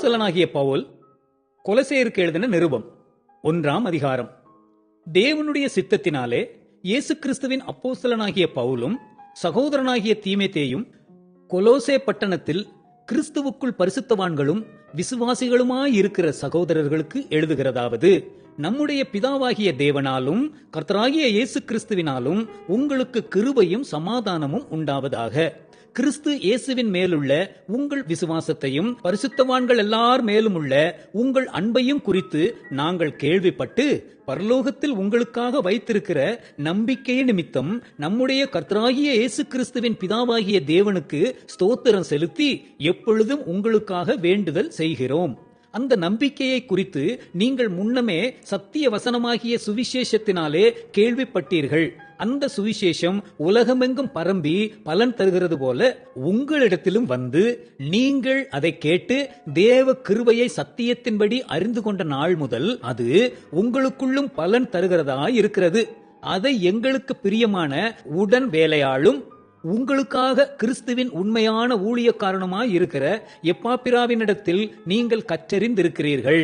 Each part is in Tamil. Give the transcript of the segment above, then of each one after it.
அப்போஸ்தலனாகிய பவுல் கொலசேயருக்கு எழுதின நிருபம் 1ஆம் அதிகாரம். தேவனுடைய சித்தத்தினாலே இயேசு கிறிஸ்துவின் அப்போஸ்தலனாகிய பவுலும் சகோதரனாகிய தீமோத்தேயும் கொலோசே பட்டணத்தில் கிறிஸ்துவுக்குள் பரிசுத்தவான்களும் விசுவாசிகளுமாயிருக்கிற சகோதரர்களுக்கு எழுதுகிறதாவது: நம்முடைய பிதாவாகிய தேவனாலும் கர்த்தராகிய இயேசு கிறிஸ்துவினாலும் உங்களுக்கு கிருபையும் சமாதானமும் உண்டாவதாக. கிறிஸ்து இயேசுவின் மேலுள்ள உங்கள் விசுவாசத்தையும் பரிசுத்தவான்கள் எல்லார் மேலும் உள்ள உங்கள் அன்பையும் குறித்து நாங்கள் கேள்விப்பட்டு பரலோகத்தில் உங்களுக்காக வைத்திருக்கிற நம்பிக்கையை நிமித்தம் நம்முடைய கர்த்தராகிய இயேசு கிறிஸ்துவின் பிதாவாகிய தேவனுக்கு ஸ்தோத்திரம் செலுத்தி எப்பொழுதும் உங்களுக்காக வேண்டுதல் செய்கிறோம். அந்த நம்பிக்கையை குறித்து நீங்கள் முன்னமே சத்திய வசனமாகிய சுவிசேஷத்தினாலே கேள்விப்பட்டீர்கள். அந்த சுவிசேஷம் உலகமெங்கும் பரம்பி பலன் தருகிறது போல உங்களிடத்திலும் வந்து நீங்கள் அதை கேட்டு தேவ கிருபையை சத்தியத்தின்படி அறிந்து கொண்ட நாள் முதல் அது உங்களுக்குள்ளும் பலன் தருகிறதா இருக்கிறது. அதை எங்களுக்கு பிரியமான உடன் வேலையாளும் உங்களுக்காக கிறிஸ்துவின் உண்மையான ஊழியக்காரனுமாய் இருக்கிற எப்பாப்பிராவினிடத்தில் நீங்கள் கற்றறிந்திருக்கிறீர்கள்.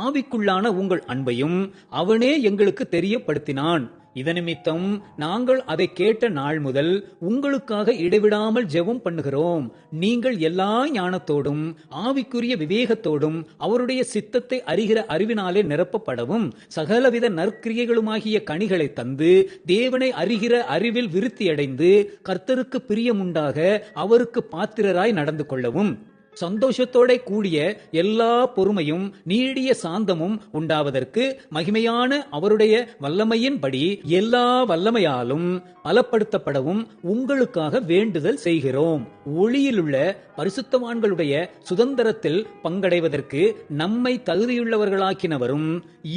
ஆவிக்குள்ளான உங்கள் அன்பையும் அவனே எங்களுக்கு தெரியப்படுத்தினான். இதனிமித்தம் நாங்கள் அதை கேட்ட நாள் முதல் உங்களுக்காக இடைவிடாமல் ஜெபம் பண்ணுகிறோம். நீங்கள் எல்லா ஞானத்தோடும் ஆவிக்குரிய விவேகத்தோடும் அவருடைய சித்தத்தை அறிகிற அறிவினாலே நிரப்பப்படவும் சகலவித நற்கிரியைகளுமாகிய கனிகளை தந்து தேவனை அறிகிற அறிவில் விருத்தியடைந்து கர்த்தருக்கு பிரியமுண்டாக அவருக்கு பாத்திரராய் நடந்து கொள்ளவும் சந்தோஷத்தோட கூடிய எல்லா பொறுமையும் நீடிய சாந்தமும் உண்டாவதற்கு மகிமையான அவருடைய வல்லமையின்படி எல்லா வல்லமையாலும் பலப்படுத்தப்படவும் உங்களுக்காக வேண்டுதல் செய்கிறோம். ஒளியிலுள்ள பரிசுத்தவான்களுடைய சுதந்திரத்தில் பங்கடைவதற்கு நம்மை தகுதியுள்ளவர்களாக்கினவரும்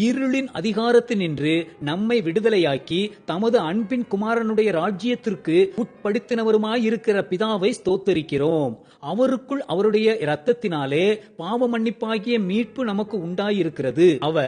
இருளின் அதிகாரத்தினின்று நம்மை விடுதலையாக்கி தமது அன்பின் குமாரனுடைய ராஜ்யத்திற்கு உட்படுத்தினவருமாயிருக்கிற பிதாவை ஸ்தோத்தரிக்கிறோம். அவருக்குள் அவருடைய இரத்தத்தினாலே பாவ மன்னிப்பாகிய மீட்பு நமக்கு உண்டாயிருக்கிறது. அவர்